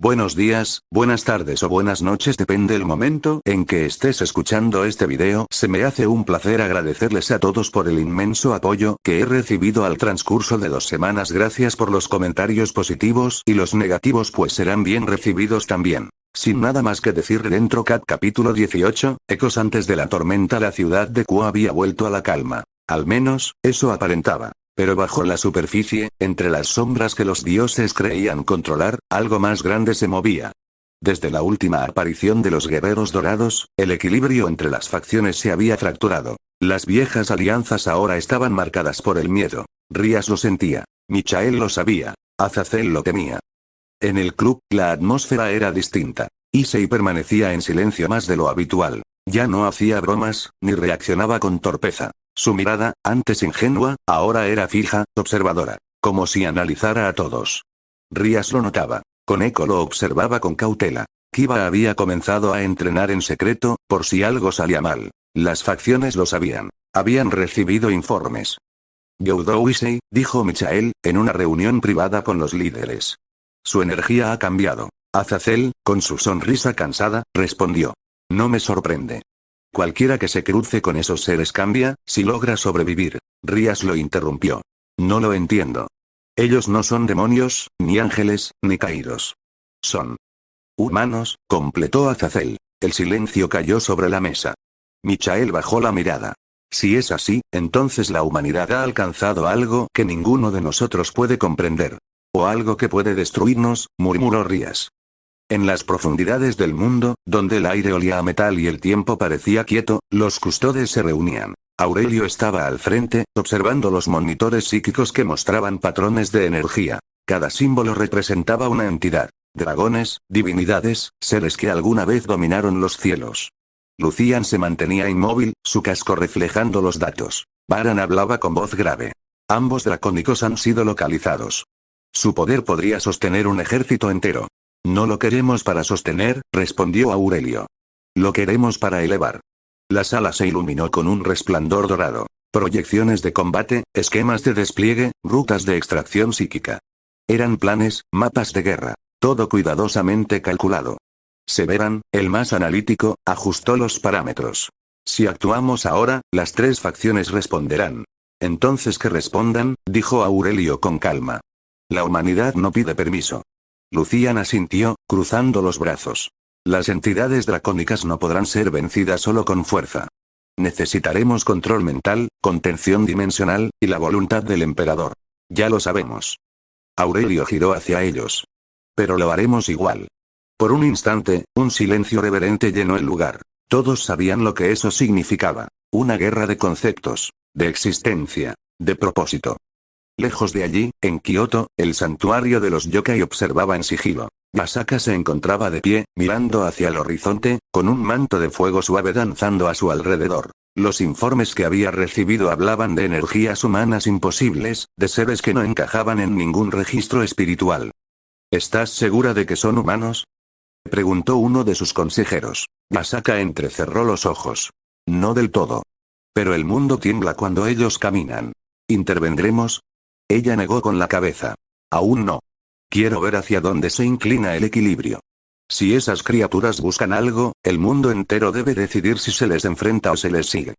Buenos días, buenas tardes o buenas noches, depende el momento en que estés escuchando este video. Se me hace un placer agradecerles a todos por el inmenso apoyo que he recibido al transcurso de 2 semanas. Gracias por los comentarios positivos y los negativos, pues serán bien recibidos también. Sin nada más que decir, Dentro Cat capítulo 18, Ecos antes de la tormenta. La ciudad de Kuo había vuelto a la calma. Al menos, eso aparentaba. Pero bajo la superficie, entre las sombras que los dioses creían controlar, algo más grande se movía. Desde la última aparición de los guerreros dorados, el equilibrio entre las facciones se había fracturado. Las viejas alianzas ahora estaban marcadas por el miedo. Rías lo sentía. Michael lo sabía. Azazel lo temía. En el club, la atmósfera era distinta. Issei permanecía en silencio más de lo habitual. Ya no hacía bromas, ni reaccionaba con torpeza. Su mirada, antes ingenua, ahora era fija, observadora. Como si analizara a todos. Rías lo notaba. Koneko lo observaba con cautela. Kiba había comenzado a entrenar en secreto, por si algo salía mal. Las facciones lo sabían. Habían recibido informes. Gyoudo Issei, dijo Michael, en una reunión privada con los líderes. Su energía ha cambiado. Azazel, con su sonrisa cansada, respondió. No me sorprende. Cualquiera que se cruce con esos seres cambia, si logra sobrevivir. Rías lo interrumpió. No lo entiendo. Ellos no son demonios, ni ángeles, ni caídos. Son humanos, completó Azazel. El silencio cayó sobre la mesa. Michael bajó la mirada. Si es así, entonces la humanidad ha alcanzado algo que ninguno de nosotros puede comprender. O algo que puede destruirnos, murmuró Rías. En las profundidades del mundo, donde el aire olía a metal y el tiempo parecía quieto, los custodes se reunían. Aurelio estaba al frente, observando los monitores psíquicos que mostraban patrones de energía. Cada símbolo representaba una entidad. Dragones, divinidades, seres que alguna vez dominaron los cielos. Lucian se mantenía inmóvil, su casco reflejando los datos. Baran hablaba con voz grave. Ambos dracónicos han sido localizados. Su poder podría sostener un ejército entero. No lo queremos para sostener, respondió Aurelio. Lo queremos para elevar. La sala se iluminó con un resplandor dorado. Proyecciones de combate, esquemas de despliegue, rutas de extracción psíquica. Eran planes, mapas de guerra. Todo cuidadosamente calculado. Severan, el más analítico, ajustó los parámetros. Si actuamos ahora, las 3 facciones responderán. Entonces que respondan, dijo Aurelio con calma. La humanidad no pide permiso. Lucian asintió, cruzando los brazos. Las entidades dracónicas no podrán ser vencidas solo con fuerza. Necesitaremos control mental, contención dimensional, y la voluntad del emperador. Ya lo sabemos. Aurelio giró hacia ellos. Pero lo haremos igual. Por un instante, un silencio reverente llenó el lugar. Todos sabían lo que eso significaba. Una guerra de conceptos, de existencia, de propósito. Lejos de allí, en Kioto, el santuario de los yokai observaba en sigilo. Masaka se encontraba de pie, mirando hacia el horizonte, con un manto de fuego suave danzando a su alrededor. Los informes que había recibido hablaban de energías humanas imposibles, de seres que no encajaban en ningún registro espiritual. ¿Estás segura de que son humanos?, preguntó uno de sus consejeros. Masaka entrecerró los ojos. No del todo. Pero el mundo tiembla cuando ellos caminan. ¿Intervendremos? Ella negó con la cabeza. Aún no. Quiero ver hacia dónde se inclina el equilibrio. Si esas criaturas buscan algo, el mundo entero debe decidir si se les enfrenta o se les sigue.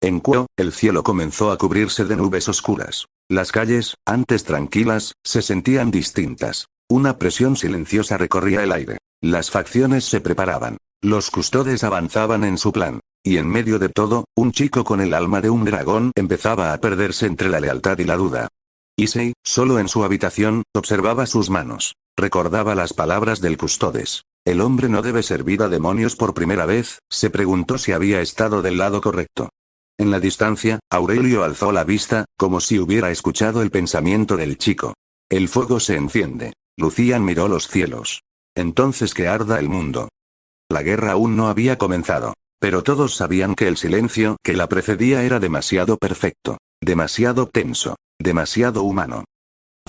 En Kuo, el cielo comenzó a cubrirse de nubes oscuras. Las calles, antes tranquilas, se sentían distintas. Una presión silenciosa recorría el aire. Las facciones se preparaban. Los custodes avanzaban en su plan. Y en medio de todo, un chico con el alma de un dragón empezaba a perderse entre la lealtad y la duda. Issei, solo en su habitación, observaba sus manos. Recordaba las palabras del custodes. ¿El hombre no debe servir a demonios por primera vez? Se preguntó si había estado del lado correcto. En la distancia, Aurelio alzó la vista, como si hubiera escuchado el pensamiento del chico. El fuego se enciende. Lucian miró los cielos. Entonces que arda el mundo. La guerra aún no había comenzado. Pero todos sabían que el silencio que la precedía era demasiado perfecto. Demasiado tenso. Demasiado humano.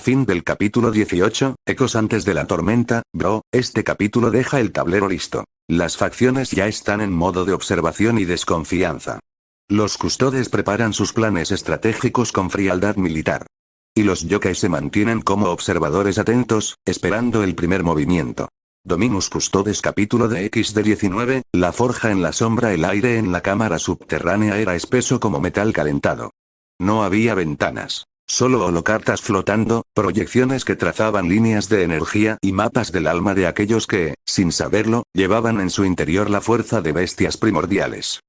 Fin del capítulo 18, Ecos antes de la tormenta. Bro, este capítulo deja el tablero listo. Las facciones ya están en modo de observación y desconfianza. Los custodes preparan sus planes estratégicos con frialdad militar. Y los yokai se mantienen como observadores atentos, esperando el primer movimiento. Dominus Custodes capítulo de XD19, la forja en la sombra. El aire en la cámara subterránea era espeso como metal calentado. No había ventanas. Solo holocartas flotando, proyecciones que trazaban líneas de energía y mapas del alma de aquellos que, sin saberlo, llevaban en su interior la fuerza de bestias primordiales.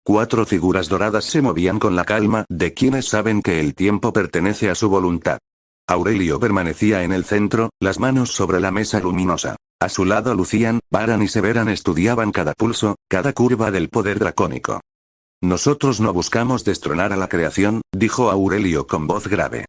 4 figuras doradas se movían con la calma de quienes saben que el tiempo pertenece a su voluntad. Aurelio permanecía en el centro, las manos sobre la mesa luminosa. A su lado Lucian, Varan y Severan estudiaban cada pulso, cada curva del poder dracónico. Nosotros no buscamos destronar a la creación, dijo Aurelio con voz grave.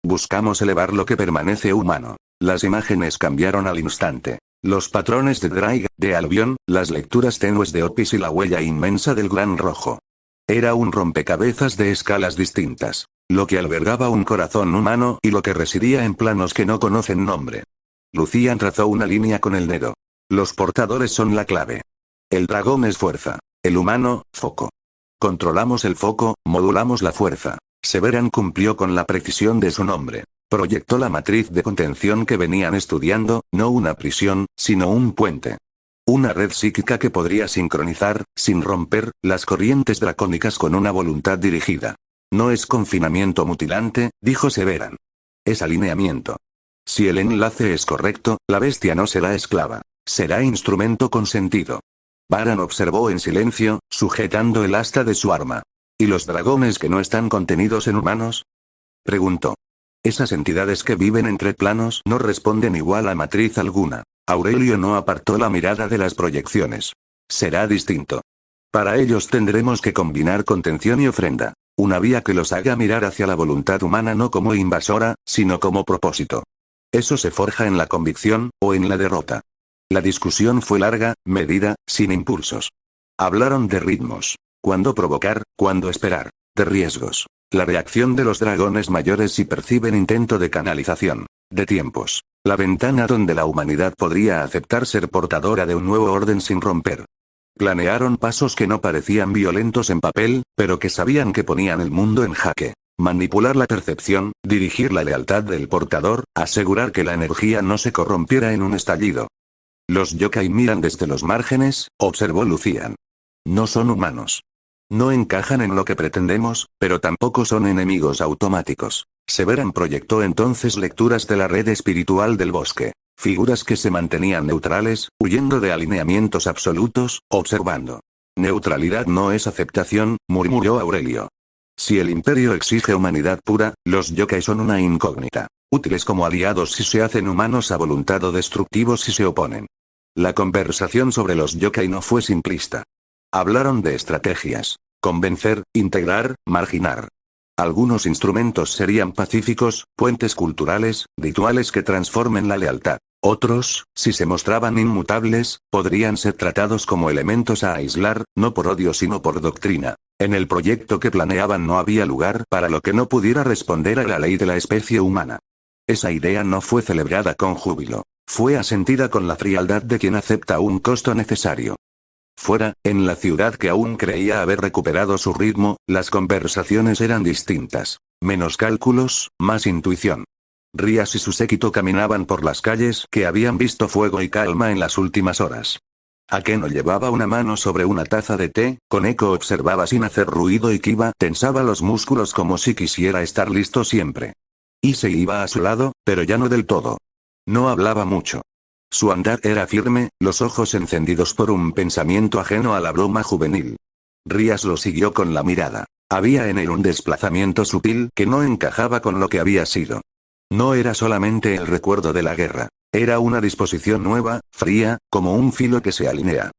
Buscamos elevar lo que permanece humano. Las imágenes cambiaron al instante. Los patrones de Draiga, de Albion, las lecturas tenues de Opis y la huella inmensa del Gran Rojo. Era un rompecabezas de escalas distintas. Lo que albergaba un corazón humano y lo que residía en planos que no conocen nombre. Lucian trazó una línea con el dedo. Los portadores son la clave. El dragón es fuerza. El humano, foco. Controlamos el foco, modulamos la fuerza. Severan cumplió con la precisión de su nombre. Proyectó la matriz de contención que venían estudiando, no una prisión, sino un puente. Una red psíquica que podría sincronizar, sin romper, las corrientes dracónicas con una voluntad dirigida. No es confinamiento mutilante, dijo Severan. Es alineamiento. Si el enlace es correcto, la bestia no será esclava. Será instrumento con sentido. Varan observó en silencio, sujetando el asta de su arma. ¿Y los dragones que no están contenidos en humanos? Preguntó. Esas entidades que viven entre planos no responden igual a matriz alguna. Aurelio no apartó la mirada de las proyecciones. Será distinto. Para ellos tendremos que combinar contención y ofrenda. Una vía que los haga mirar hacia la voluntad humana no como invasora, sino como propósito. Eso se forja en la convicción, o en la derrota. La discusión fue larga, medida, sin impulsos. Hablaron de ritmos. Cuándo provocar, cuándo esperar. De riesgos. La reacción de los dragones mayores si perciben intento de canalización. De tiempos. La ventana donde la humanidad podría aceptar ser portadora de un nuevo orden sin romper. Planearon pasos que no parecían violentos en papel, pero que sabían que ponían el mundo en jaque. Manipular la percepción, dirigir la lealtad del portador, asegurar que la energía no se corrompiera en un estallido. Los yokai miran desde los márgenes, observó Lucian. No son humanos. No encajan en lo que pretendemos, pero tampoco son enemigos automáticos. Severan proyectó entonces lecturas de la red espiritual del bosque. Figuras que se mantenían neutrales, huyendo de alineamientos absolutos, observando. Neutralidad no es aceptación, murmuró Aurelio. Si el imperio exige humanidad pura, los yokai son una incógnita. Útiles como aliados si se hacen humanos a voluntad o destructivos si se oponen. La conversación sobre los yokai no fue simplista. Hablaron de estrategias. Convencer, integrar, marginar. Algunos instrumentos serían pacíficos, puentes culturales, rituales que transformen la lealtad. Otros, si se mostraban inmutables, podrían ser tratados como elementos a aislar, no por odio sino por doctrina. En el proyecto que planeaban no había lugar para lo que no pudiera responder a la ley de la especie humana. Esa idea no fue celebrada con júbilo. Fue asentida con la frialdad de quien acepta un costo necesario. Fuera, en la ciudad que aún creía haber recuperado su ritmo, las conversaciones eran distintas. Menos cálculos, más intuición. Rías y su séquito caminaban por las calles que habían visto fuego y calma en las últimas horas. Akeno llevaba una mano sobre una taza de té, Koneko observaba sin hacer ruido y Kiba tensaba los músculos como si quisiera estar listo siempre. Issei iba a su lado, pero ya no del todo. No hablaba mucho. Su andar era firme, los ojos encendidos por un pensamiento ajeno a la broma juvenil. Rías lo siguió con la mirada. Había en él un desplazamiento sutil que no encajaba con lo que había sido. No era solamente el recuerdo de la guerra. Era una disposición nueva, fría, como un filo que se alinea.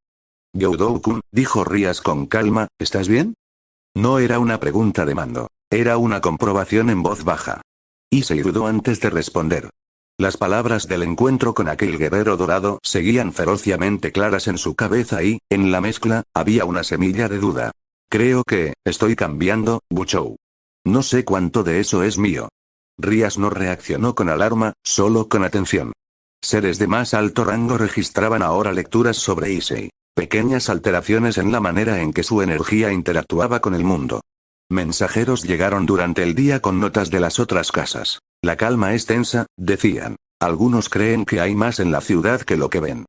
Gyoudo-kun, dijo Rías con calma, ¿estás bien? No era una pregunta de mando. Era una comprobación en voz baja. Issei dudó antes de responder. Las palabras del encuentro con aquel guerrero dorado seguían ferociamente claras en su cabeza y, en la mezcla, había una semilla de duda. Creo que, estoy cambiando, Buchou. No sé cuánto de eso es mío. Rías no reaccionó con alarma, solo con atención. Seres de más alto rango registraban ahora lecturas sobre Issei. Pequeñas alteraciones en la manera en que su energía interactuaba con el mundo. Mensajeros llegaron durante el día con notas de las otras casas. La calma es tensa, decían. Algunos creen que hay más en la ciudad que lo que ven.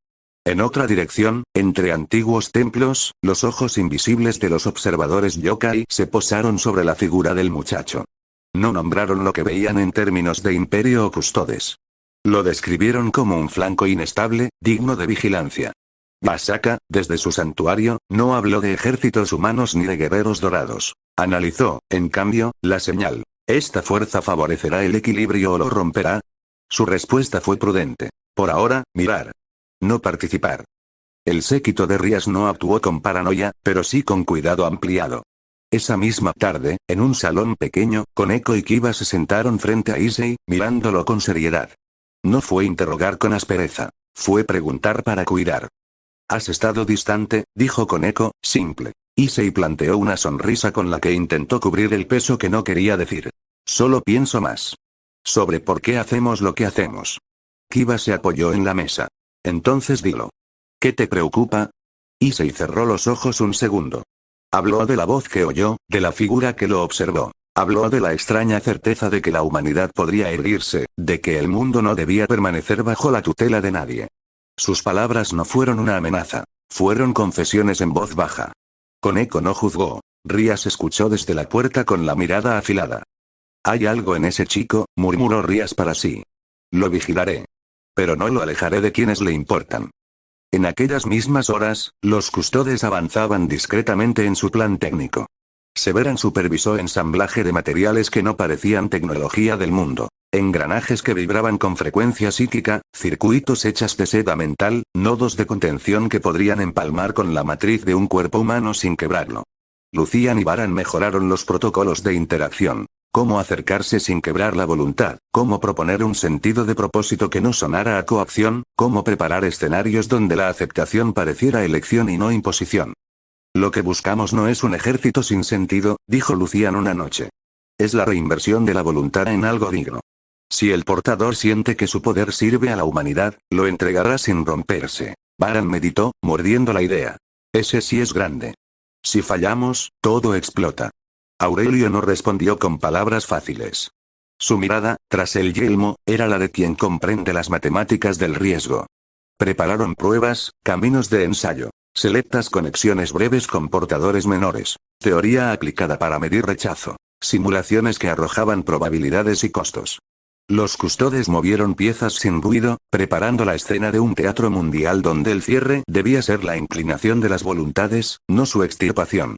En otra dirección, entre antiguos templos, los ojos invisibles de los observadores yokai se posaron sobre la figura del muchacho. No nombraron lo que veían en términos de imperio o custodes. Lo describieron como un flanco inestable, digno de vigilancia. Masaka, desde su santuario, no habló de ejércitos humanos ni de guerreros dorados. Analizó, en cambio, la señal. ¿Esta fuerza favorecerá el equilibrio o lo romperá? Su respuesta fue prudente. Por ahora, mirar. No participar. El séquito de Rías no actuó con paranoia, pero sí con cuidado ampliado. Esa misma tarde, en un salón pequeño, Koneko y Kiba se sentaron frente a Issei, mirándolo con seriedad. No fue interrogar con aspereza. Fue preguntar para cuidar. «Has estado distante», dijo Koneko, simple. Issei planteó una sonrisa con la que intentó cubrir el peso que no quería decir. «Solo pienso más. Sobre por qué hacemos lo que hacemos». Kiba se apoyó en la mesa. «Entonces dilo. ¿Qué te preocupa?» Issei cerró los ojos un segundo. Habló de la voz que oyó, de la figura que lo observó. Habló de la extraña certeza de que la humanidad podría erguirse, de que el mundo no debía permanecer bajo la tutela de nadie. Sus palabras no fueron una amenaza. Fueron confesiones en voz baja. Koneko no juzgó. Rías escuchó desde la puerta con la mirada afilada. «Hay algo en ese chico», murmuró Rías para sí. «Lo vigilaré. Pero no lo alejaré de quienes le importan». En aquellas mismas horas, los custodes avanzaban discretamente en su plan técnico. Severan supervisó ensamblaje de materiales que no parecían tecnología del mundo. Engranajes que vibraban con frecuencia psíquica, circuitos hechas de seda mental, nodos de contención que podrían empalmar con la matriz de un cuerpo humano sin quebrarlo. Lucian y Baran mejoraron los protocolos de interacción. Cómo acercarse sin quebrar la voluntad, cómo proponer un sentido de propósito que no sonara a coacción, cómo preparar escenarios donde la aceptación pareciera elección y no imposición. «Lo que buscamos no es un ejército sin sentido», dijo Lucian una noche. «Es la reinversión de la voluntad en algo digno. Si el portador siente que su poder sirve a la humanidad, lo entregará sin romperse». Baran meditó, mordiendo la idea. «Ese sí es grande. Si fallamos, todo explota». Aurelio no respondió con palabras fáciles. Su mirada, tras el yelmo, era la de quien comprende las matemáticas del riesgo. Prepararon pruebas, caminos de ensayo, selectas conexiones breves con portadores menores, teoría aplicada para medir rechazo, simulaciones que arrojaban probabilidades y costos. Los custodes movieron piezas sin ruido, preparando la escena de un teatro mundial donde el cierre debía ser la inclinación de las voluntades, no su extirpación.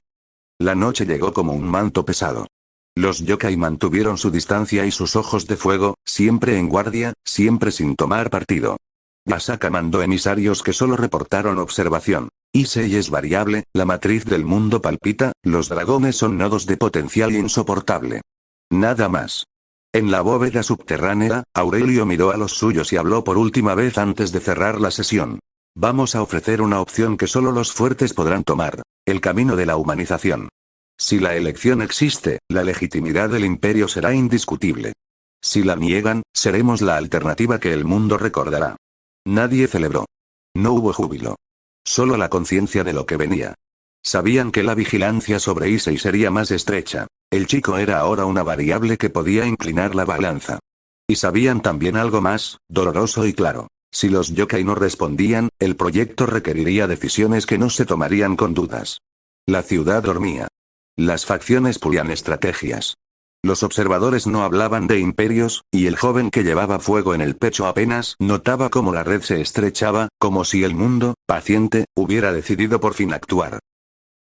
La noche llegó como un manto pesado. Los yokai mantuvieron su distancia y sus ojos de fuego, siempre en guardia, siempre sin tomar partido. Masaka mandó emisarios que solo reportaron observación. Issei es variable, la matriz del mundo palpita, los dragones son nodos de potencial insoportable. Nada más. En la bóveda subterránea, Aurelio miró a los suyos y habló por última vez antes de cerrar la sesión. «Vamos a ofrecer una opción que solo los fuertes podrán tomar. El camino de la humanización. Si la elección existe, la legitimidad del imperio será indiscutible. Si la niegan, seremos la alternativa que el mundo recordará». Nadie celebró. No hubo júbilo. Solo la conciencia de lo que venía. Sabían que la vigilancia sobre Issei sería más estrecha. El chico era ahora una variable que podía inclinar la balanza. Y sabían también algo más, doloroso y claro. Si los yokai no respondían, el proyecto requeriría decisiones que no se tomarían con dudas. La ciudad dormía. Las facciones pulían estrategias. Los observadores no hablaban de imperios, y el joven que llevaba fuego en el pecho apenas notaba cómo la red se estrechaba, como si el mundo, paciente, hubiera decidido por fin actuar.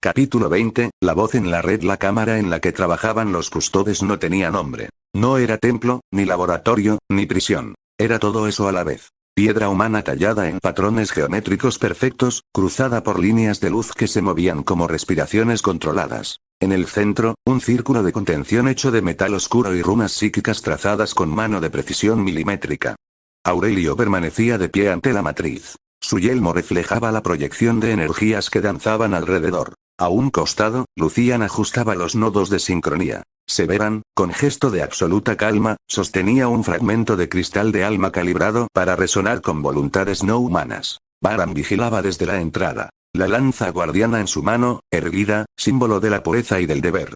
Capítulo 20, la voz en la red. La cámara en la que trabajaban los custodes no tenía nombre. No era templo, ni laboratorio, ni prisión. Era todo eso a la vez. Piedra humana tallada en patrones geométricos perfectos, cruzada por líneas de luz que se movían como respiraciones controladas. En el centro, un círculo de contención hecho de metal oscuro y runas psíquicas trazadas con mano de precisión milimétrica. Aurelio permanecía de pie ante la matriz. Su yelmo reflejaba la proyección de energías que danzaban alrededor. A un costado, Lucian ajustaba los nodos de sincronía. Severan, con gesto de absoluta calma, sostenía un fragmento de cristal de alma calibrado para resonar con voluntades no humanas. Baran vigilaba desde la entrada. La lanza guardiana en su mano, erguida, símbolo de la pureza y del deber.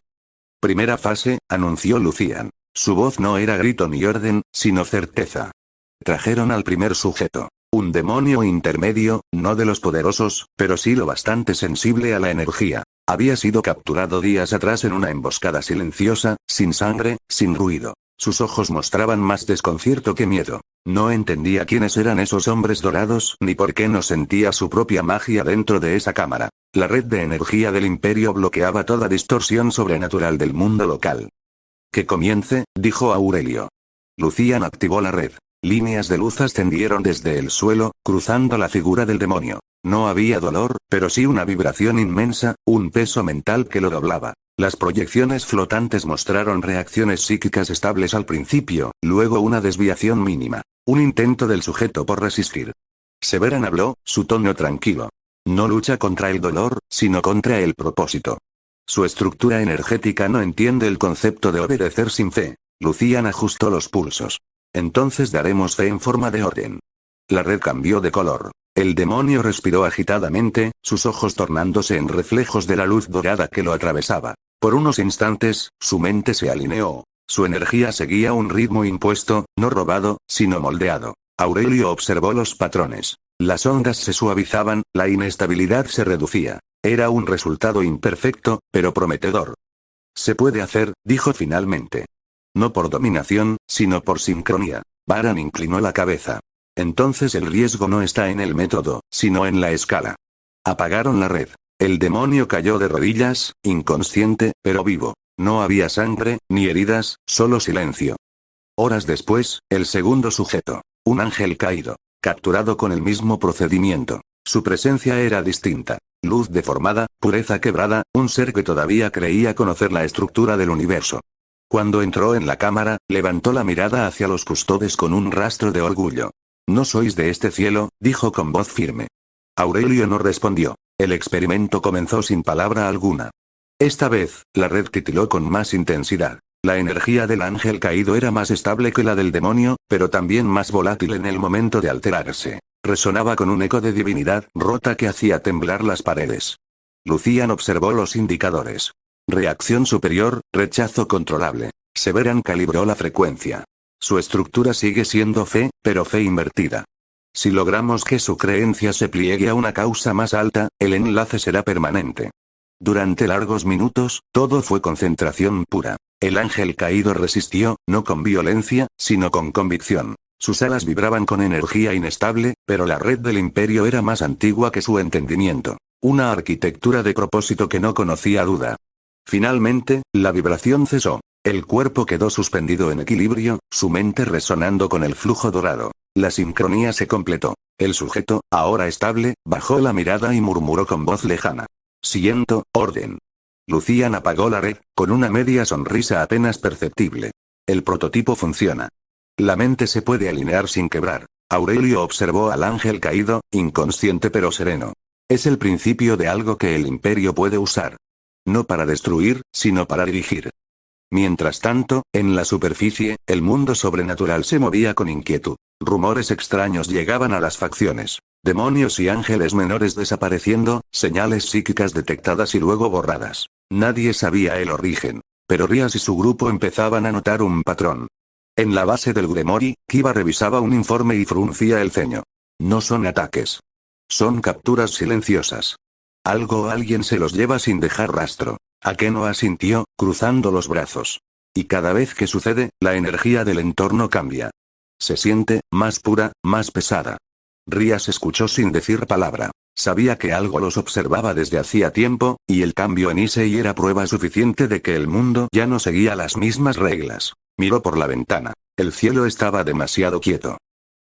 Primera fase, anunció Lucian. Su voz no era grito ni orden, sino certeza. Trajeron al primer sujeto. Un demonio intermedio, no de los poderosos, pero sí lo bastante sensible a la energía. Había sido capturado días atrás en una emboscada silenciosa, sin sangre, sin ruido. Sus ojos mostraban más desconcierto que miedo. No entendía quiénes eran esos hombres dorados ni por qué no sentía su propia magia dentro de esa cámara. La red de energía del imperio bloqueaba toda distorsión sobrenatural del mundo local. Que comience, dijo Aurelio. Lucian activó la red. Líneas de luz ascendieron desde el suelo, cruzando la figura del demonio. No había dolor, pero sí una vibración inmensa, un peso mental que lo doblaba. Las proyecciones flotantes mostraron reacciones psíquicas estables al principio, luego una desviación mínima. Un intento del sujeto por resistir. Severan habló, su tono tranquilo. No lucha contra el dolor, sino contra el propósito. Su estructura energética no entiende el concepto de obedecer sin fe. Lucian ajustó los pulsos. Entonces daremos fe en forma de orden. La red cambió de color. El demonio respiró agitadamente, sus ojos tornándose en reflejos de la luz dorada que lo atravesaba. Por unos instantes, su mente se alineó. Su energía seguía un ritmo impuesto, no robado, sino moldeado. Aurelio observó los patrones. Las ondas se suavizaban, la inestabilidad se reducía. Era un resultado imperfecto, pero prometedor. Se puede hacer, dijo finalmente. No por dominación, sino por sincronía. Baran inclinó la cabeza. Entonces el riesgo no está en el método, sino en la escala. Apagaron la red. El demonio cayó de rodillas, inconsciente, pero vivo. No había sangre, ni heridas, solo silencio. Horas después, el segundo sujeto. Un ángel caído. Capturado con el mismo procedimiento. Su presencia era distinta. Luz deformada, pureza quebrada, un ser que todavía creía conocer la estructura del universo. Cuando entró en la cámara, levantó la mirada hacia los custodes con un rastro de orgullo. No sois de este cielo, dijo con voz firme. Aurelio no respondió. El experimento comenzó sin palabra alguna. Esta vez, la red titiló con más intensidad. La energía del ángel caído era más estable que la del demonio, pero también más volátil en el momento de alterarse. Resonaba con un eco de divinidad rota que hacía temblar las paredes. Lucian observó los indicadores. Reacción superior, rechazo controlable. Severan calibró la frecuencia. Su estructura sigue siendo fe, pero fe invertida. Si logramos que su creencia se pliegue a una causa más alta, el enlace será permanente. Durante largos minutos, todo fue concentración pura. El ángel caído resistió, no con violencia, sino con convicción. Sus alas vibraban con energía inestable, pero la red del imperio era más antigua que su entendimiento. Una arquitectura de propósito que no conocía duda. Finalmente, la vibración cesó. El cuerpo quedó suspendido en equilibrio, su mente resonando con el flujo dorado. La sincronía se completó. El sujeto, ahora estable, bajó la mirada y murmuró con voz lejana. Siento, orden. Lucian apagó la red, con una media sonrisa apenas perceptible. El prototipo funciona. La mente se puede alinear sin quebrar. Aurelio observó al ángel caído, inconsciente pero sereno. Es el principio de algo que el imperio puede usar. No para destruir, sino para dirigir. Mientras tanto, en la superficie, el mundo sobrenatural se movía con inquietud. Rumores extraños llegaban a las facciones. Demonios y ángeles menores desapareciendo, señales psíquicas detectadas y luego borradas. Nadie sabía el origen. Pero Rías y su grupo empezaban a notar un patrón. En la base del Gremori, Kiba revisaba un informe y fruncía el ceño. No son ataques. Son capturas silenciosas. Algo o alguien se los lleva sin dejar rastro. Akeno asintió, cruzando los brazos. Y cada vez que sucede, la energía del entorno cambia. Se siente, más pura, más pesada. Rías escuchó sin decir palabra. Sabía que algo los observaba desde hacía tiempo, y el cambio en Issei era prueba suficiente de que el mundo ya no seguía las mismas reglas. Miró por la ventana. El cielo estaba demasiado quieto.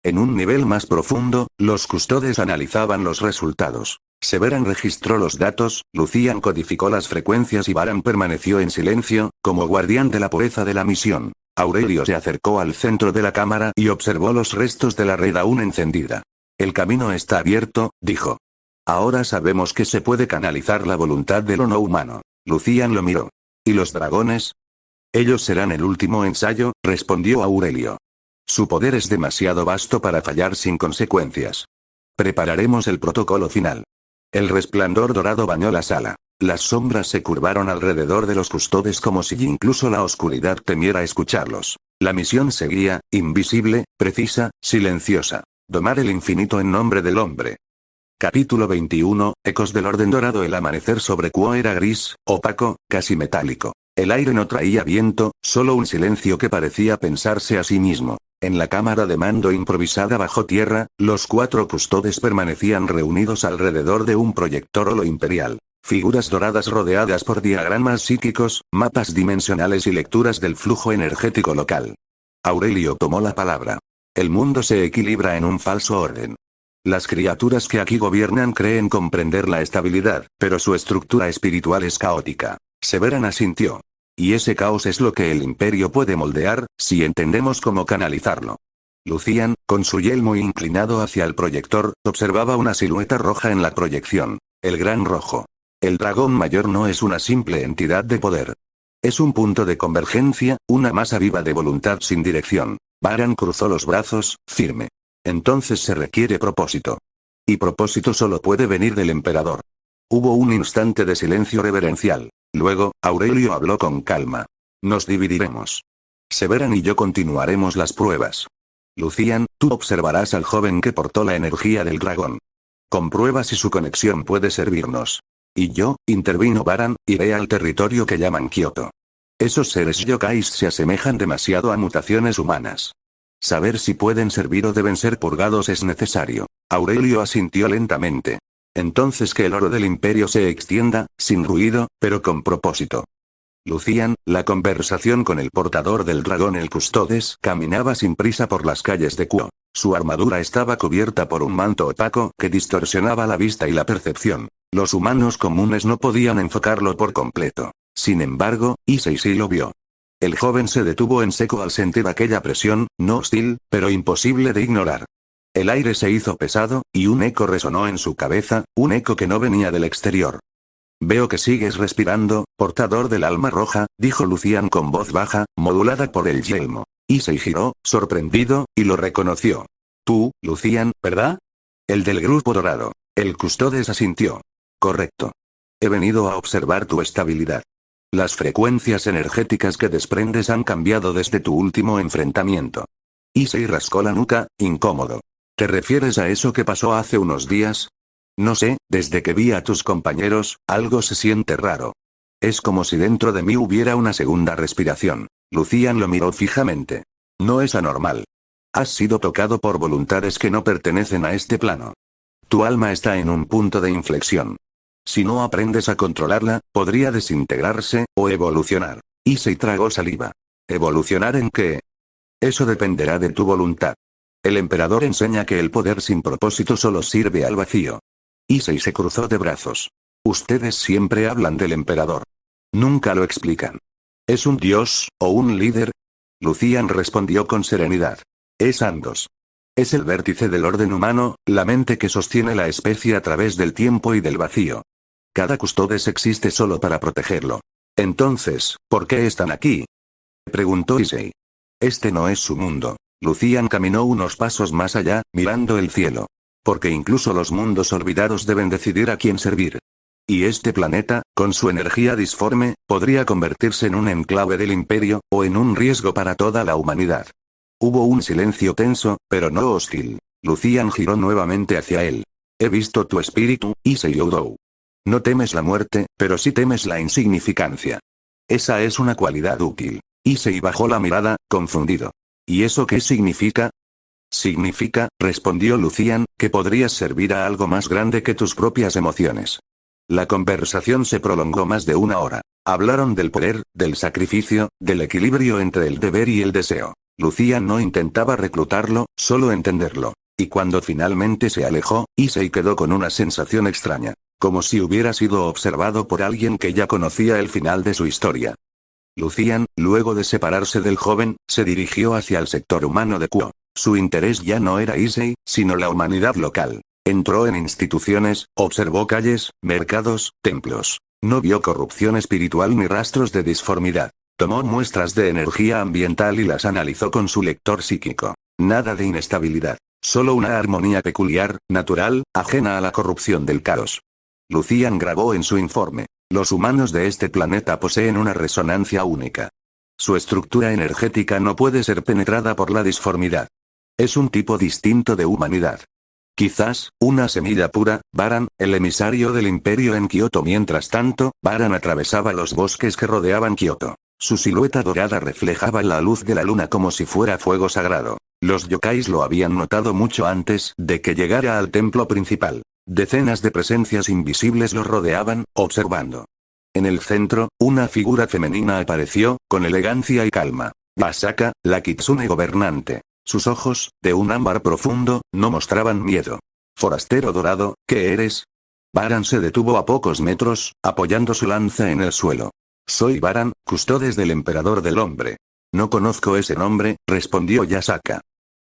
En un nivel más profundo, los custodes analizaban los resultados. Severan registró los datos, Lucian codificó las frecuencias y Baran permaneció en silencio, como guardián de la pureza de la misión. Aurelio se acercó al centro de la cámara y observó los restos de la red aún encendida. El camino está abierto, dijo. Ahora sabemos que se puede canalizar la voluntad de lo no humano. Lucian lo miró. ¿Y los dragones? Ellos serán el último ensayo, respondió Aurelio. Su poder es demasiado vasto para fallar sin consecuencias. Prepararemos el protocolo final. El resplandor dorado bañó la sala. Las sombras se curvaron alrededor de los custodes como si incluso la oscuridad temiera escucharlos. La misión seguía, invisible, precisa, silenciosa. Domar el infinito en nombre del hombre. Capítulo 21, Ecos del Orden Dorado. El amanecer sobre Kuo era gris, opaco, casi metálico. El aire no traía viento, solo un silencio que parecía pensarse a sí mismo. En la cámara de mando improvisada bajo tierra, los 4 custodes permanecían reunidos alrededor de un proyector holo imperial. Figuras doradas rodeadas por diagramas psíquicos, mapas dimensionales y lecturas del flujo energético local. Aurelio tomó la palabra. El mundo se equilibra en un falso orden. Las criaturas que aquí gobiernan creen comprender la estabilidad, pero su estructura espiritual es caótica. Severan asintió. Y ese caos es lo que el imperio puede moldear, si entendemos cómo canalizarlo. Lucian, con su yelmo inclinado hacia el proyector, observaba una silueta roja en la proyección. El Gran Rojo. El dragón mayor no es una simple entidad de poder. Es un punto de convergencia, una masa viva de voluntad sin dirección. Baran cruzó los brazos, firme. Entonces se requiere propósito. Y propósito solo puede venir del emperador. Hubo un instante de silencio reverencial. Luego, Aurelio habló con calma. Nos dividiremos. Severan y yo continuaremos las pruebas. Lucian, tú observarás al joven que portó la energía del dragón. Comprueba si su conexión puede servirnos. Y yo, intervino Baran, iré al territorio que llaman Kioto. Esos seres yokais se asemejan demasiado a mutaciones humanas. Saber si pueden servir o deben ser purgados es necesario. Aurelio asintió lentamente. Entonces que el oro del imperio se extienda, sin ruido, pero con propósito. Lucian, la conversación con el portador del dragón el Custodes caminaba sin prisa por las calles de Kuo. Su armadura estaba cubierta por un manto opaco que distorsionaba la vista y la percepción. Los humanos comunes no podían enfocarlo por completo. Sin embargo, Issei sí lo vio. El joven se detuvo en seco al sentir aquella presión, no hostil, pero imposible de ignorar. El aire se hizo pesado, y un eco resonó en su cabeza, un eco que no venía del exterior. Veo que sigues respirando, portador del alma roja, dijo Lucian con voz baja, modulada por el yelmo. Issei giró, sorprendido, y lo reconoció. Tú, Lucian, ¿verdad? El del grupo dorado. El Custodes asintió. Correcto. He venido a observar tu estabilidad. Las frecuencias energéticas que desprendes han cambiado desde tu último enfrentamiento. Issei rascó la nuca, incómodo. ¿Te refieres a eso que pasó hace unos días? No sé, desde que vi a tus compañeros, algo se siente raro. Es como si dentro de mí hubiera una segunda respiración. Lucian lo miró fijamente. No es anormal. Has sido tocado por voluntades que no pertenecen a este plano. Tu alma está en un punto de inflexión. Si no aprendes a controlarla, podría desintegrarse, o evolucionar. Issei tragó saliva. ¿Evolucionar en qué? Eso dependerá de tu voluntad. El emperador enseña que el poder sin propósito solo sirve al vacío. Issei se cruzó de brazos. Ustedes siempre hablan del emperador. Nunca lo explican. ¿Es un dios, o un líder? Lucian respondió con serenidad. Es ambos. Es el vértice del orden humano, la mente que sostiene la especie a través del tiempo y del vacío. Cada Custodes existe solo para protegerlo. Entonces, ¿por qué están aquí? Preguntó Issei. Este no es su mundo. Lucian caminó unos pasos más allá, mirando el cielo. Porque incluso los mundos olvidados deben decidir a quién servir. Y este planeta, con su energía disforme, podría convertirse en un enclave del imperio, o en un riesgo para toda la humanidad. Hubo un silencio tenso, pero no hostil. Lucian giró nuevamente hacia él. He visto tu espíritu, Issei Oudou. No temes la muerte, pero sí temes la insignificancia. Esa es una cualidad útil. Issei bajó la mirada, confundido. ¿Y eso qué significa? Significa, respondió Lucian, que podrías servir a algo más grande que tus propias emociones. La conversación se prolongó más de una hora. Hablaron del poder, del sacrificio, del equilibrio entre el deber y el deseo. Lucian no intentaba reclutarlo, solo entenderlo. Y cuando finalmente se alejó, Issei quedó con una sensación extraña. Como si hubiera sido observado por alguien que ya conocía el final de su historia. Lucian, luego de separarse del joven, se dirigió hacia el sector humano de Kuo. Su interés ya no era Issei, sino la humanidad local. Entró en instituciones, observó calles, mercados, templos. No vio corrupción espiritual ni rastros de disformidad. Tomó muestras de energía ambiental y las analizó con su lector psíquico. Nada de inestabilidad. Solo una armonía peculiar, natural, ajena a la corrupción del caos. Lucian grabó en su informe. Los humanos de este planeta poseen una resonancia única. Su estructura energética no puede ser penetrada por la disformidad. Es un tipo distinto de humanidad. Quizás, una semilla pura. Baran, el emisario del imperio en Kioto. Mientras tanto, Baran atravesaba los bosques que rodeaban Kioto. Su silueta dorada reflejaba la luz de la luna como si fuera fuego sagrado. Los yokais lo habían notado mucho antes de que llegara al templo principal. Decenas de presencias invisibles lo rodeaban, observando. En el centro, una figura femenina apareció, con elegancia y calma. Masaka, la kitsune gobernante. Sus ojos, de un ámbar profundo, no mostraban miedo. Forastero dorado, ¿qué eres? Baran se detuvo a pocos metros, apoyando su lanza en el suelo. Soy Baran, custodes del emperador del hombre. No conozco ese nombre, respondió Yasaka.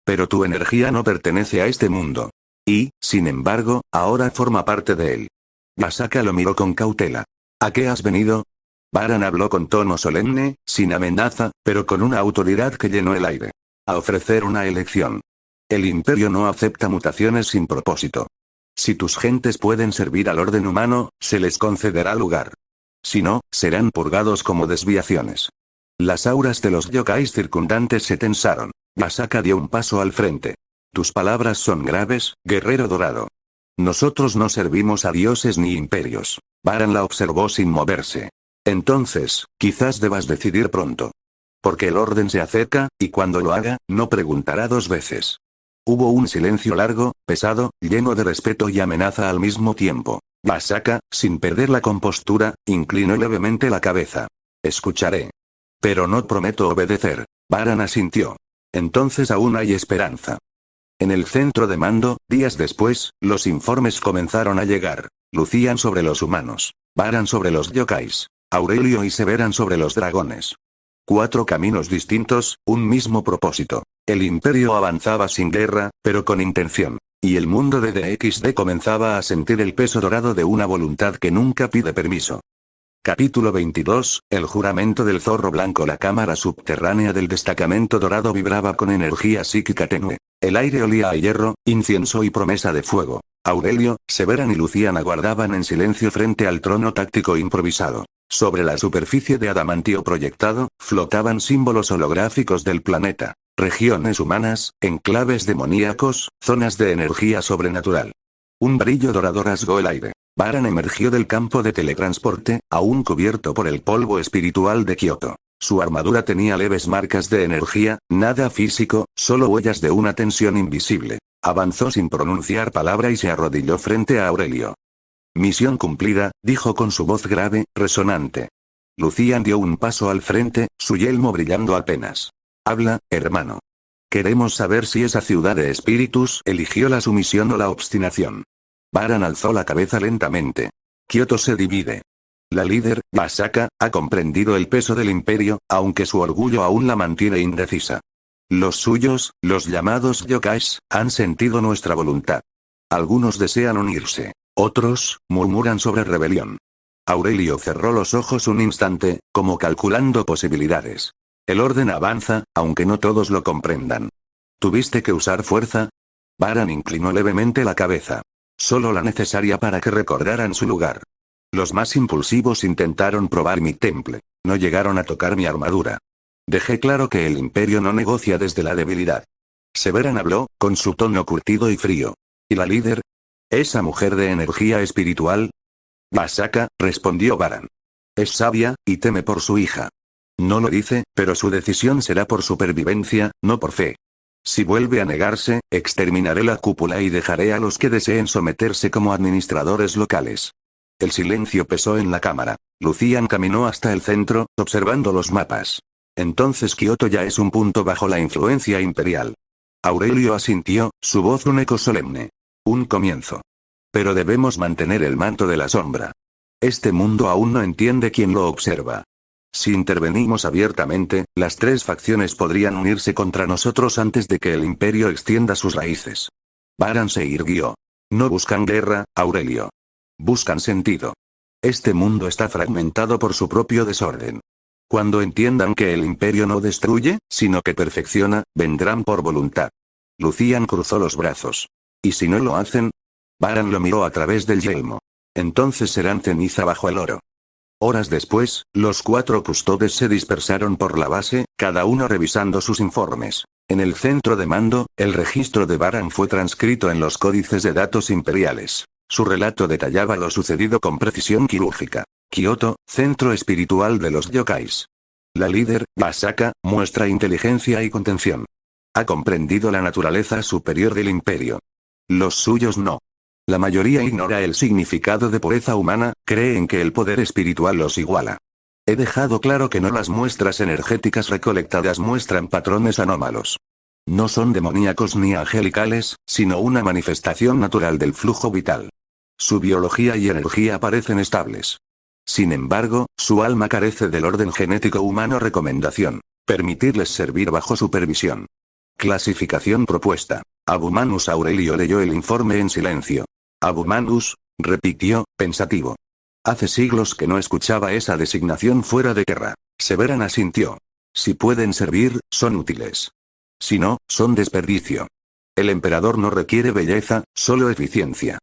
Pero tu energía no pertenece a este mundo. Y, sin embargo, ahora forma parte de él. Yasaka lo miró con cautela. ¿A qué has venido? Baran habló con tono solemne, sin amenaza, pero con una autoridad que llenó el aire. A ofrecer una elección. El imperio no acepta mutaciones sin propósito. Si tus gentes pueden servir al orden humano, se les concederá lugar. Si no, serán purgados como desviaciones. Las auras de los yokais circundantes se tensaron. Masaka dio un paso al frente. Tus palabras son graves, guerrero dorado. Nosotros no servimos a dioses ni imperios. Baran la observó sin moverse. Entonces, quizás debas decidir pronto. Porque el orden se acerca, y cuando lo haga, no preguntará dos veces. Hubo un silencio largo, pesado, lleno de respeto y amenaza al mismo tiempo. Masaka, sin perder la compostura, inclinó levemente la cabeza. Escucharé. Pero no prometo obedecer. Baran asintió. Entonces aún hay esperanza. En el centro de mando, días después, los informes comenzaron a llegar. Lucían sobre los humanos. Baran sobre los yokais. Aurelio y Severan sobre los dragones. 4 caminos distintos, un mismo propósito. El imperio avanzaba sin guerra, pero con intención. Y el mundo de DXD comenzaba a sentir el peso dorado de una voluntad que nunca pide permiso. Capítulo 22, el juramento del zorro blanco. La cámara subterránea del destacamento dorado vibraba con energía psíquica tenue. El aire olía a hierro, incienso y promesa de fuego. Aurelio, Severan y Lucian aguardaban en silencio frente al trono táctico improvisado. Sobre la superficie de adamantio proyectado, flotaban símbolos holográficos del planeta. Regiones humanas, enclaves demoníacos, zonas de energía sobrenatural. Un brillo dorado rasgó el aire. Baran emergió del campo de teletransporte, aún cubierto por el polvo espiritual de Kioto. Su armadura tenía leves marcas de energía, nada físico, solo huellas de una tensión invisible. Avanzó sin pronunciar palabra y se arrodilló frente a Aurelio. Misión cumplida, dijo con su voz grave, resonante. Lucian dio un paso al frente, su yelmo brillando apenas. Habla, hermano. Queremos saber si esa ciudad de espíritus eligió la sumisión o la obstinación. Baran alzó la cabeza lentamente. Kioto se divide. La líder, Masaka, ha comprendido el peso del imperio, aunque su orgullo aún la mantiene indecisa. Los suyos, los llamados yokais, han sentido nuestra voluntad. Algunos desean unirse. Otros, murmuran sobre rebelión. Aurelio cerró los ojos un instante, como calculando posibilidades. El orden avanza, aunque no todos lo comprendan. ¿Tuviste que usar fuerza? Baran inclinó levemente la cabeza. Solo la necesaria para que recordaran su lugar. Los más impulsivos intentaron probar mi temple. No llegaron a tocar mi armadura. Dejé claro que el imperio no negocia desde la debilidad. Severan habló, con su tono curtido y frío. ¿Y la líder? ¿Esa mujer de energía espiritual? Masaka, respondió Baran. Es sabia, y teme por su hija. No lo dice, pero su decisión será por supervivencia, no por fe. Si vuelve a negarse, exterminaré la cúpula y dejaré a los que deseen someterse como administradores locales. El silencio pesó en la cámara. Lucian caminó hasta el centro, observando los mapas. Entonces Kioto ya es un punto bajo la influencia imperial. Aurelio asintió, su voz un eco solemne. Un comienzo. Pero debemos mantener el manto de la sombra. Este mundo aún no entiende quién lo observa. Si intervenimos abiertamente, las 3 facciones podrían unirse contra nosotros antes de que el imperio extienda sus raíces. Baran se irguió. No buscan guerra, Aurelio. Buscan sentido. Este mundo está fragmentado por su propio desorden. Cuando entiendan que el imperio no destruye, sino que perfecciona, vendrán por voluntad. Lucian cruzó los brazos. ¿Y si no lo hacen? Baran lo miró a través del yelmo. Entonces serán ceniza bajo el oro. Horas después, los 4 custodes se dispersaron por la base, cada uno revisando sus informes. En el centro de mando, el registro de Baran fue transcrito en los códices de datos imperiales. Su relato detallaba lo sucedido con precisión quirúrgica. Kyoto, centro espiritual de los yokais. La líder, Asaka, muestra inteligencia y contención. Ha comprendido la naturaleza superior del imperio. Los suyos no. La mayoría ignora el significado de pureza humana, creen que el poder espiritual los iguala. He dejado claro que no las muestras energéticas recolectadas muestran patrones anómalos. No son demoníacos ni angelicales, sino una manifestación natural del flujo vital. Su biología y energía parecen estables. Sin embargo, su alma carece del orden genético humano. Recomendación: permitirles servir bajo supervisión. Clasificación propuesta. Abumanus. Aurelio leyó el informe en silencio. Abumanus, repitió, pensativo. Hace siglos que no escuchaba esa designación fuera de guerra. Severan asintió. Si pueden servir, son útiles. Si no, son desperdicio. El emperador no requiere belleza, solo eficiencia.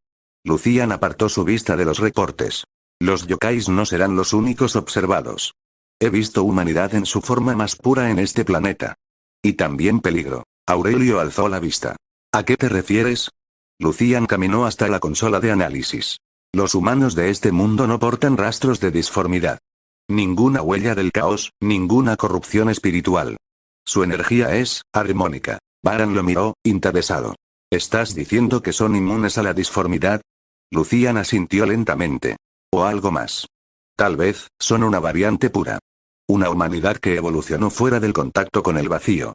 Lucian apartó su vista de los reportes. Los yokais no serán los únicos observados. He visto humanidad en su forma más pura en este planeta. Y también peligro. Aurelio alzó la vista. ¿A qué te refieres? Lucian caminó hasta la consola de análisis. Los humanos de este mundo no portan rastros de disformidad. Ninguna huella del caos, ninguna corrupción espiritual. Su energía es armónica. Baran lo miró, interesado. ¿Estás diciendo que son inmunes a la disformidad? Lucian asintió lentamente. O algo más. Tal vez, son una variante pura. Una humanidad que evolucionó fuera del contacto con el vacío.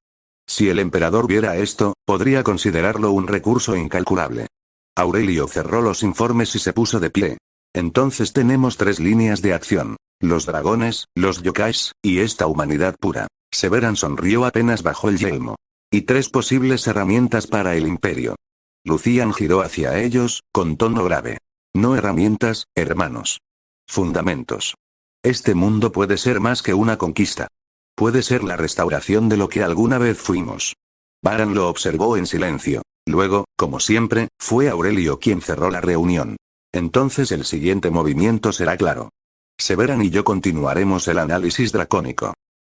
Si el emperador viera esto, podría considerarlo un recurso incalculable. Aurelio cerró los informes y se puso de pie. Entonces tenemos 3 líneas de acción. Los dragones, los yokais, y esta humanidad pura. Severan sonrió apenas bajó el yelmo. Y 3 posibles herramientas para el imperio. Lucian giró hacia ellos, con tono grave. No herramientas, hermanos. Fundamentos. Este mundo puede ser más que una conquista. Puede ser la restauración de lo que alguna vez fuimos. Baran lo observó en silencio. Luego, como siempre, fue Aurelio quien cerró la reunión. Entonces el siguiente movimiento será claro. Severan y yo continuaremos el análisis dracónico.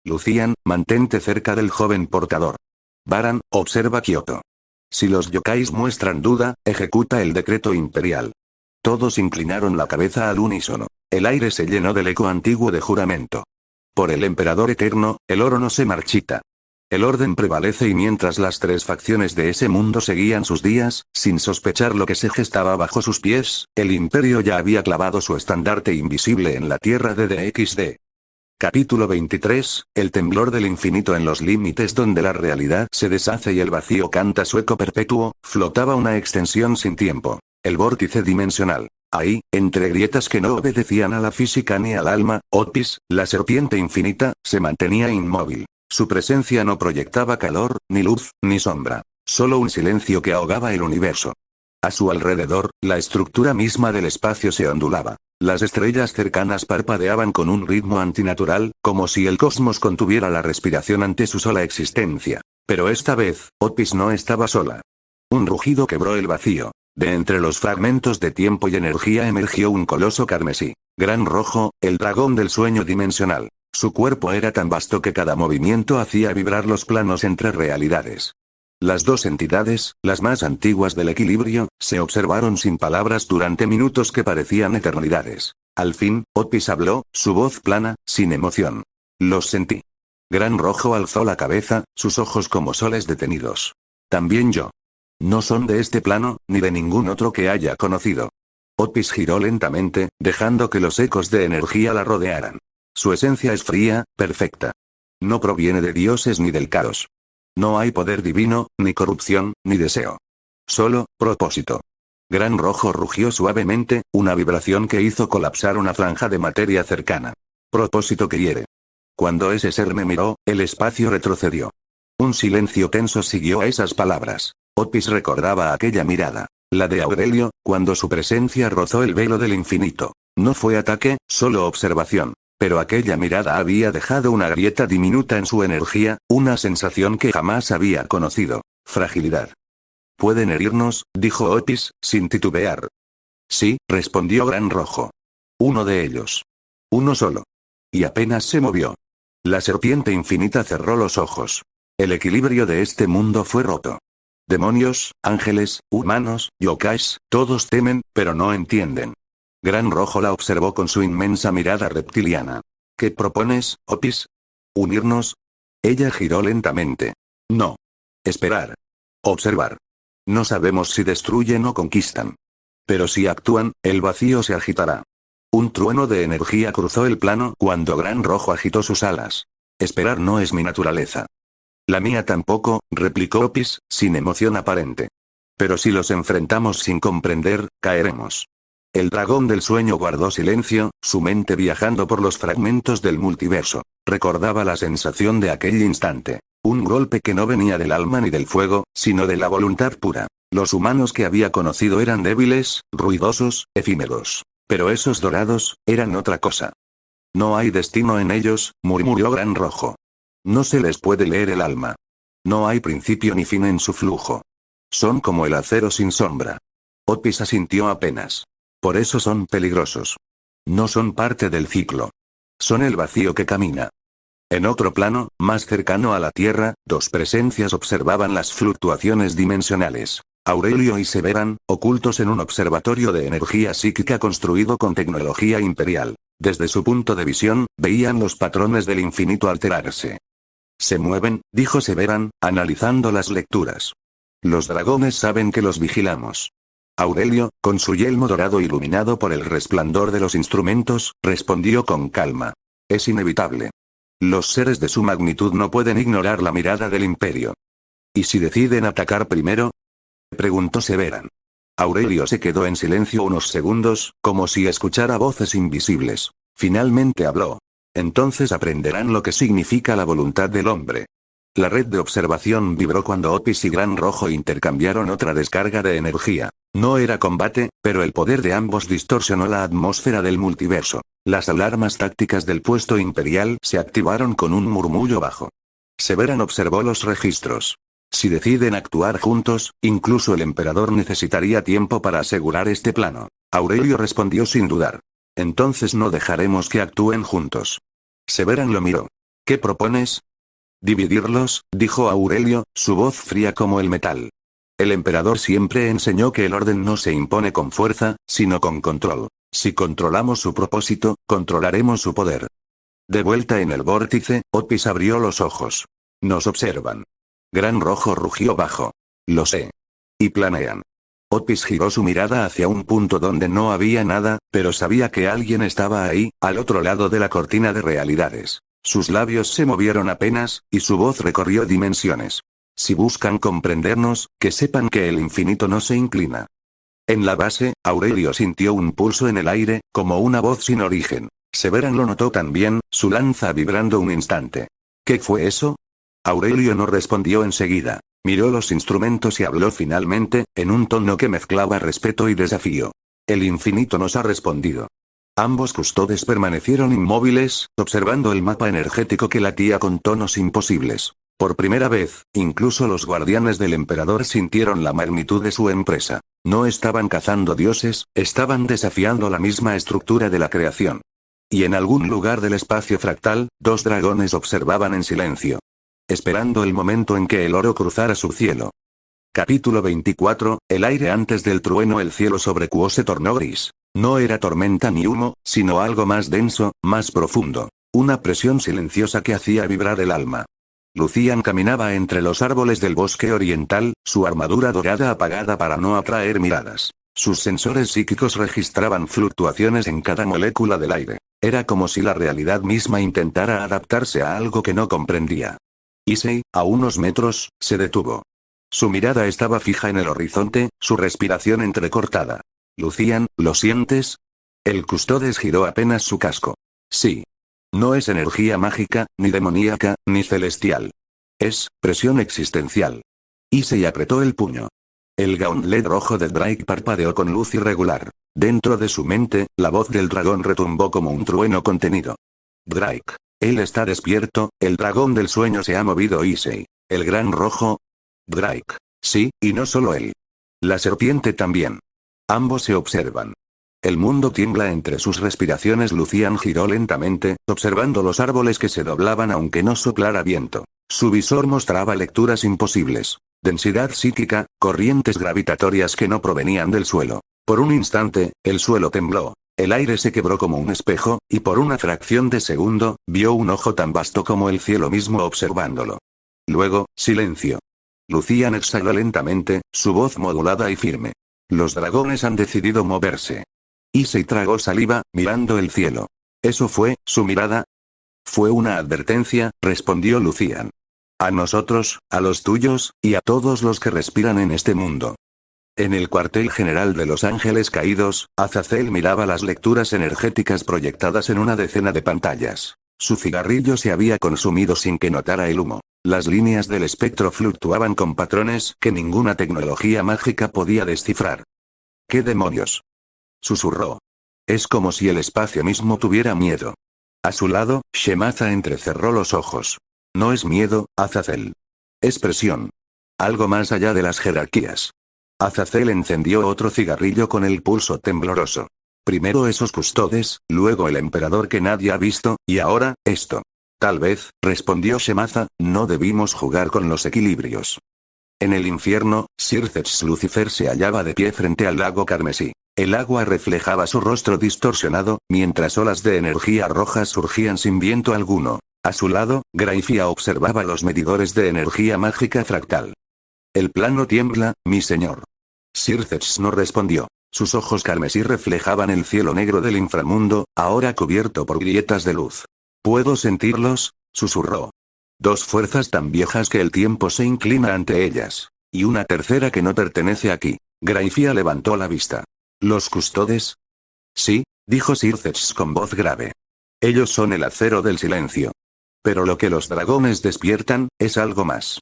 Lucian, mantente cerca del joven portador. Baran, observa Kyoto. Si los yokais muestran duda, ejecuta el decreto imperial. Todos inclinaron la cabeza al unísono. El aire se llenó del eco antiguo de juramento. Por el emperador eterno, el oro no se marchita. El orden prevalece y mientras las 3 facciones de ese mundo seguían sus días, sin sospechar lo que se gestaba bajo sus pies, el imperio ya había clavado su estandarte invisible en la tierra de DXD. Capítulo 23, el temblor del infinito. En los límites donde la realidad se deshace y el vacío canta su eco perpetuo, flotaba una extensión sin tiempo. El vórtice dimensional. Ahí, entre grietas que no obedecían a la física ni al alma, Otis, la serpiente infinita, se mantenía inmóvil. Su presencia no proyectaba calor, ni luz, ni sombra. Solo un silencio que ahogaba el universo. A su alrededor, la estructura misma del espacio se ondulaba. Las estrellas cercanas parpadeaban con un ritmo antinatural, como si el cosmos contuviera la respiración ante su sola existencia. Pero esta vez, Otis no estaba sola. Un rugido quebró el vacío. De entre los fragmentos de tiempo y energía emergió un coloso carmesí. Gran rojo, el dragón del sueño dimensional. Su cuerpo era tan vasto que cada movimiento hacía vibrar los planos entre realidades. Las 2 entidades, las más antiguas del equilibrio, se observaron sin palabras durante minutos que parecían eternidades. Al fin, Otis habló, su voz plana, sin emoción. Los sentí. Gran rojo alzó la cabeza, sus ojos como soles detenidos. También yo. No son de este plano, ni de ningún otro que haya conocido. Otis giró lentamente, dejando que los ecos de energía la rodearan. Su esencia es fría, perfecta. No proviene de dioses ni del caos. No hay poder divino, ni corrupción, ni deseo. Solo, propósito. Gran rojo rugió suavemente, una vibración que hizo colapsar una franja de materia cercana. Propósito que hiere. Cuando ese ser me miró, el espacio retrocedió. Un silencio tenso siguió a esas palabras. Otis recordaba aquella mirada. La de Aurelio, cuando su presencia rozó el velo del infinito. No fue ataque, solo observación. Pero aquella mirada había dejado una grieta diminuta en su energía, una sensación que jamás había conocido. Fragilidad. «Pueden herirnos», dijo Otis, sin titubear. «Sí», respondió Gran Rojo. «Uno de ellos. Uno solo». Y apenas se movió. La serpiente infinita cerró los ojos. El equilibrio de este mundo fue roto. Demonios, ángeles, humanos, yokais, todos temen, pero no entienden. Gran Rojo la observó con su inmensa mirada reptiliana. ¿Qué propones, Otis? ¿Unirnos? Ella giró lentamente. No. Esperar. Observar. No sabemos si destruyen o conquistan. Pero si actúan, el vacío se agitará. Un trueno de energía cruzó el plano cuando Gran Rojo agitó sus alas. Esperar no es mi naturaleza. La mía tampoco, replicó Otis, sin emoción aparente. Pero si los enfrentamos sin comprender, caeremos. El dragón del sueño guardó silencio, su mente viajando por los fragmentos del multiverso. Recordaba la sensación de aquel instante. Un golpe que no venía del alma ni del fuego, sino de la voluntad pura. Los humanos que había conocido eran débiles, ruidosos, efímeros. Pero esos dorados, eran otra cosa. No hay destino en ellos, murmuró Gran Rojo. No se les puede leer el alma. No hay principio ni fin en su flujo. Son como el acero sin sombra. Otis asintió apenas. Por eso son peligrosos. No son parte del ciclo. Son el vacío que camina. En otro plano, más cercano a la Tierra, dos presencias observaban las fluctuaciones dimensionales. Aurelio y Severan, ocultos en un observatorio de energía psíquica construido con tecnología imperial. Desde su punto de visión, veían los patrones del infinito alterarse. Se mueven, dijo Severan, analizando las lecturas. Los dragones saben que los vigilamos. Aurelio, con su yelmo dorado iluminado por el resplandor de los instrumentos, respondió con calma. Es inevitable. Los seres de su magnitud no pueden ignorar la mirada del imperio. ¿Y si deciden atacar primero? Preguntó Severan. Aurelio se quedó en silencio unos segundos, como si escuchara voces invisibles. Finalmente habló. Entonces aprenderán lo que significa la voluntad del hombre. La red de observación vibró cuando Otis y Gran Rojo intercambiaron otra descarga de energía. No era combate, pero el poder de ambos distorsionó la atmósfera del multiverso. Las alarmas tácticas del puesto imperial se activaron con un murmullo bajo. Severan observó los registros. Si deciden actuar juntos, incluso el emperador necesitaría tiempo para asegurar este plano. Aurelio respondió sin dudar. Entonces no dejaremos que actúen juntos. Severan lo miró. ¿Qué propones? Dividirlos, dijo Aurelio, su voz fría como el metal. El emperador siempre enseñó que el orden no se impone con fuerza, sino con control. Si controlamos su propósito, controlaremos su poder. De vuelta en el vórtice, Otis abrió los ojos. Nos observan. Gran Rojo rugió bajo. Lo sé. Y planean. Otis giró su mirada hacia un punto donde no había nada, pero sabía que alguien estaba ahí, al otro lado de la cortina de realidades. Sus labios se movieron apenas, y su voz recorrió dimensiones. Si buscan comprendernos, que sepan que el infinito no se inclina. En la base, Aurelio sintió un pulso en el aire, como una voz sin origen. Severan lo notó también, su lanza vibrando un instante. ¿Qué fue eso? Aurelio no respondió enseguida. Miró los instrumentos y habló finalmente, en un tono que mezclaba respeto y desafío. El infinito nos ha respondido. Ambos custodes permanecieron inmóviles, observando el mapa energético que latía con tonos imposibles. Por primera vez, incluso los guardianes del emperador sintieron la magnitud de su empresa. No estaban cazando dioses, estaban desafiando la misma estructura de la creación. Y en algún lugar del espacio fractal, dos dragones observaban en silencio. Esperando el momento en que el oro cruzara su cielo. Capítulo 24, el aire antes del trueno. El cielo sobre Kuo se tornó gris. No era tormenta ni humo, sino algo más denso, más profundo. Una presión silenciosa que hacía vibrar el alma. Lucian caminaba entre los árboles del bosque oriental, su armadura dorada apagada para no atraer miradas. Sus sensores psíquicos registraban fluctuaciones en cada molécula del aire. Era como si la realidad misma intentara adaptarse a algo que no comprendía. Issei, a unos metros, se detuvo. Su mirada estaba fija en el horizonte, su respiración entrecortada. Lucian, ¿lo sientes? El custodes giró apenas su casco. Sí. No es energía mágica, ni demoníaca, ni celestial. Es presión existencial. Issei apretó el puño. El gauntlet rojo de Drake parpadeó con luz irregular. Dentro de su mente, la voz del dragón retumbó como un trueno contenido. Drake. Él está despierto, el dragón del sueño se ha movido. Issei. El gran rojo. Drake. Sí, y no solo él. La serpiente también. Ambos se observan. El mundo tiembla entre sus respiraciones. Lucian giró lentamente, observando los árboles que se doblaban aunque no soplara viento. Su visor mostraba lecturas imposibles. Densidad psíquica, corrientes gravitatorias que no provenían del suelo. Por un instante, el suelo tembló. El aire se quebró como un espejo, y por una fracción de segundo, vio un ojo tan vasto como el cielo mismo observándolo. Luego, silencio. Lucian exhaló lentamente, su voz modulada y firme. Los dragones han decidido moverse. Issei tragó saliva, mirando el cielo. ¿Eso fue, su mirada? Fue una advertencia, respondió Lucian. A nosotros, a los tuyos, y a todos los que respiran en este mundo. En el cuartel general de los Ángeles Caídos, Azazel miraba las lecturas energéticas proyectadas en una decena de pantallas. Su cigarrillo se había consumido sin que notara el humo. Las líneas del espectro fluctuaban con patrones que ninguna tecnología mágica podía descifrar. ¿Qué demonios? Susurró. Es como si el espacio mismo tuviera miedo. A su lado, Shemaza entrecerró los ojos. No es miedo, Azazel. Es presión. Algo más allá de las jerarquías. Azazel encendió otro cigarrillo con el pulso tembloroso. Primero esos custodes, luego el emperador que nadie ha visto, y ahora, esto. Tal vez, respondió Shemaza, no debimos jugar con los equilibrios. En el infierno, Sircex Lucifer se hallaba de pie frente al lago carmesí. El agua reflejaba su rostro distorsionado, mientras olas de energía roja surgían sin viento alguno. A su lado, Graifia observaba los medidores de energía mágica fractal. El plano tiembla, mi señor. Sircex no respondió. Sus ojos carmesí reflejaban el cielo negro del inframundo, ahora cubierto por grietas de luz. ¿Puedo sentirlos? Susurró. Dos fuerzas tan viejas que el tiempo se inclina ante ellas. Y una tercera que no pertenece aquí. Graifia levantó la vista. ¿Los custodes? Sí, dijo Sircex con voz grave. Ellos son el acero del silencio. Pero lo que los dragones despiertan, es algo más.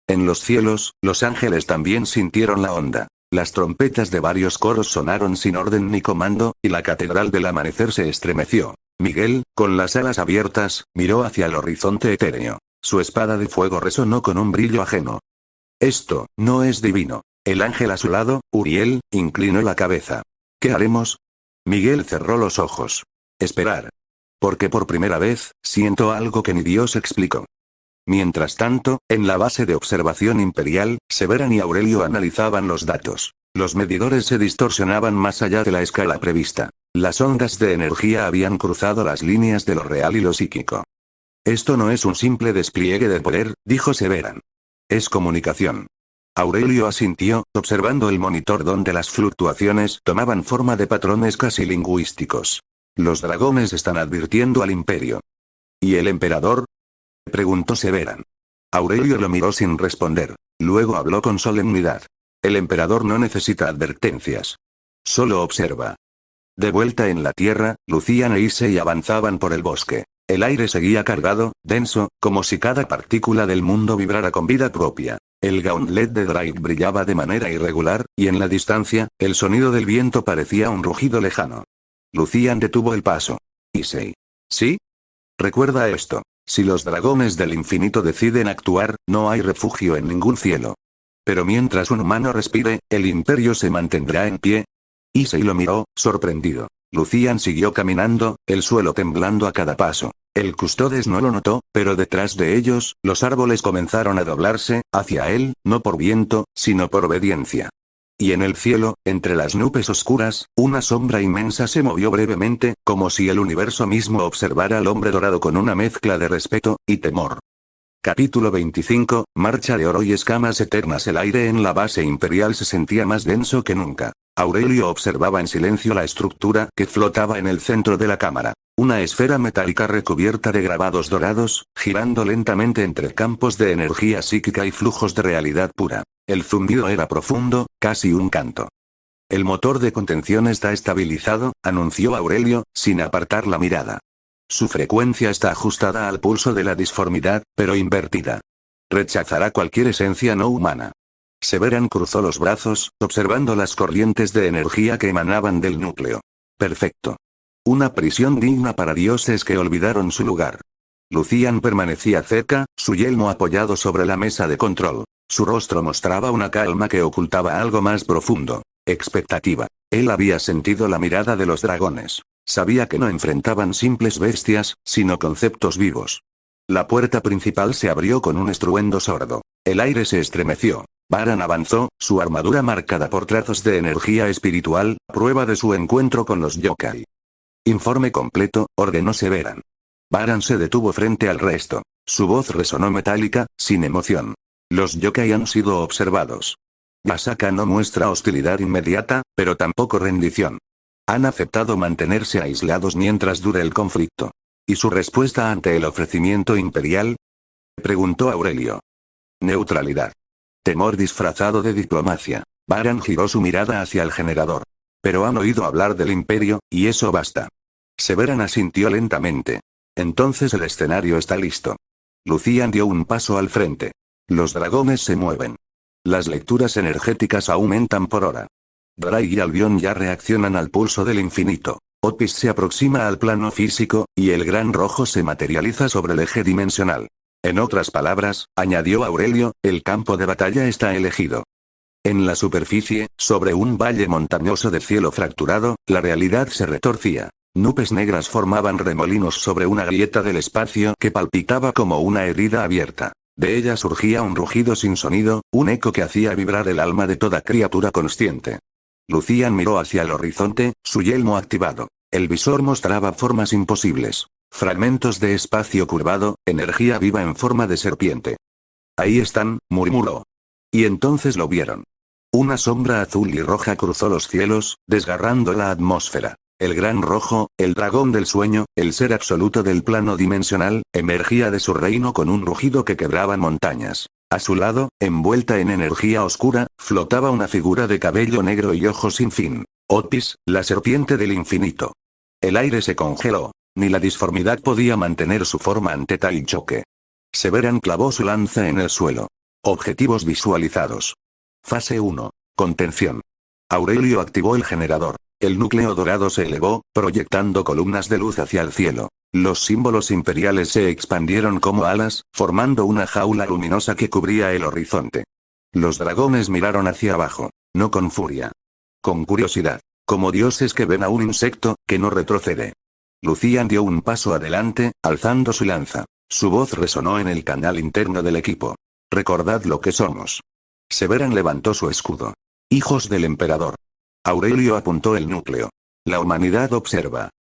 En los cielos, los ángeles también sintieron la onda. Las trompetas de varios coros sonaron sin orden ni comando, y la catedral del amanecer se estremeció. Miguel, con las alas abiertas, miró hacia el horizonte etéreo. Su espada de fuego resonó con un brillo ajeno. Esto, no es divino. El ángel a su lado, Uriel, inclinó la cabeza. ¿Qué haremos? Miguel cerró los ojos. Esperar. Porque por primera vez, siento algo que ni Dios explicó. Mientras tanto, en la base de observación imperial, Severan y Aurelio analizaban los datos. Los medidores se distorsionaban más allá de la escala prevista. Las ondas de energía habían cruzado las líneas de lo real y lo psíquico. Esto no es un simple despliegue de poder, dijo Severan. Es comunicación. Aurelio asintió, observando el monitor donde las fluctuaciones tomaban forma de patrones casi lingüísticos. Los dragones están advirtiendo al imperio. ¿Y el emperador? Preguntó Severan. Aurelio lo miró sin responder. Luego habló con solemnidad. El emperador no necesita advertencias. Solo observa. De vuelta en la tierra, Lucian e Issei avanzaban por el bosque. El aire seguía cargado, denso, como si cada partícula del mundo vibrara con vida propia. El gauntlet de Drake brillaba de manera irregular, y en la distancia, el sonido del viento parecía un rugido lejano. Lucian detuvo el paso. Issei. ¿Sí? Recuerda esto. Si los dragones del infinito deciden actuar, no hay refugio en ningún cielo. Pero mientras un humano respire, el imperio se mantendrá en pie. Issei lo miró, sorprendido. Lucian siguió caminando, el suelo temblando a cada paso. El custodes no lo notó, pero detrás de ellos, los árboles comenzaron a doblarse, hacia él, no por viento, sino por obediencia. Y en el cielo, entre las nubes oscuras, una sombra inmensa se movió brevemente, como si el universo mismo observara al hombre dorado con una mezcla de respeto y temor. Capítulo 25, Marcha de oro y escamas eternas. El aire en la base imperial se sentía más denso que nunca. Aurelio observaba en silencio la estructura que flotaba en el centro de la cámara. Una esfera metálica recubierta de grabados dorados, girando lentamente entre campos de energía psíquica y flujos de realidad pura. El zumbido era profundo, casi un canto. El motor de contención está estabilizado, anunció Aurelio, sin apartar la mirada. Su frecuencia está ajustada al pulso de la disformidad, pero invertida. Rechazará cualquier esencia no humana. Severan cruzó los brazos, observando las corrientes de energía que emanaban del núcleo. Perfecto. Una prisión digna para dioses que olvidaron su lugar. Lucian permanecía cerca, su yelmo apoyado sobre la mesa de control. Su rostro mostraba una calma que ocultaba algo más profundo. Expectativa. Él había sentido la mirada de los dragones. Sabía que no enfrentaban simples bestias, sino conceptos vivos. La puerta principal se abrió con un estruendo sordo. El aire se estremeció. Varan avanzó, su armadura marcada por trazos de energía espiritual, prueba de su encuentro con los yokai. Informe completo, ordenó Severan. Varan se detuvo frente al resto. Su voz resonó metálica, sin emoción. Los yokai han sido observados. Yasaka no muestra hostilidad inmediata, pero tampoco rendición. Han aceptado mantenerse aislados mientras dure el conflicto. ¿Y su respuesta ante el ofrecimiento imperial? Preguntó Aurelio. Neutralidad. Temor disfrazado de diplomacia. Varan giró su mirada hacia el generador. Pero han oído hablar del imperio, y eso basta. Severan asintió lentamente. Entonces el escenario está listo. Lucian dio un paso al frente. Los dragones se mueven. Las lecturas energéticas aumentan por hora. Drai y Albion ya reaccionan al pulso del infinito. Otis se aproxima al plano físico, y el gran rojo se materializa sobre el eje dimensional. En otras palabras, añadió Aurelio, el campo de batalla está elegido. En la superficie, sobre un valle montañoso de cielo fracturado, la realidad se retorcía. Nubes negras formaban remolinos sobre una grieta del espacio que palpitaba como una herida abierta. De ella surgía un rugido sin sonido, un eco que hacía vibrar el alma de toda criatura consciente. Lucian miró hacia el horizonte, su yelmo activado. El visor mostraba formas imposibles. Fragmentos de espacio curvado, energía viva en forma de serpiente. Ahí están, murmuró. Y entonces lo vieron. Una sombra azul y roja cruzó los cielos, desgarrando la atmósfera. El gran rojo, el dragón del sueño, el ser absoluto del plano dimensional, emergía de su reino con un rugido que quebraba montañas. A su lado, envuelta en energía oscura, flotaba una figura de cabello negro y ojos sin fin. Otis, la serpiente del infinito. El aire se congeló. Ni la disformidad podía mantener su forma ante tal choque. Severan clavó su lanza en el suelo. Objetivos visualizados. Fase 1. Contención. Aurelio activó el generador. El núcleo dorado se elevó, proyectando columnas de luz hacia el cielo. Los símbolos imperiales se expandieron como alas, formando una jaula luminosa que cubría el horizonte. Los dragones miraron hacia abajo. No con furia. Con curiosidad. Como dioses que ven a un insecto, que no retrocede. Lucian dio un paso adelante, alzando su lanza. Su voz resonó en el canal interno del equipo. Recordad lo que somos. Severan levantó su escudo. Hijos del emperador. Aurelio apuntó el núcleo. La humanidad observa.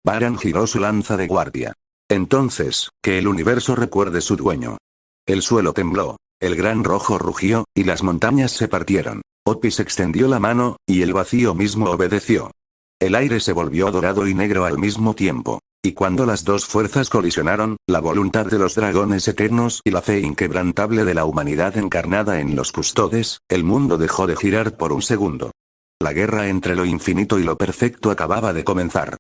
Varan giró su lanza de guardia. Entonces, que el universo recuerde su dueño. El suelo tembló. El gran rojo rugió, y las montañas se partieron. Otis extendió la mano, y el vacío mismo obedeció. El aire se volvió dorado y negro al mismo tiempo. Y cuando las dos fuerzas colisionaron, la voluntad de los dragones eternos y la fe inquebrantable de la humanidad encarnada en los custodes, el mundo dejó de girar por un segundo. La guerra entre lo infinito y lo perfecto acababa de comenzar.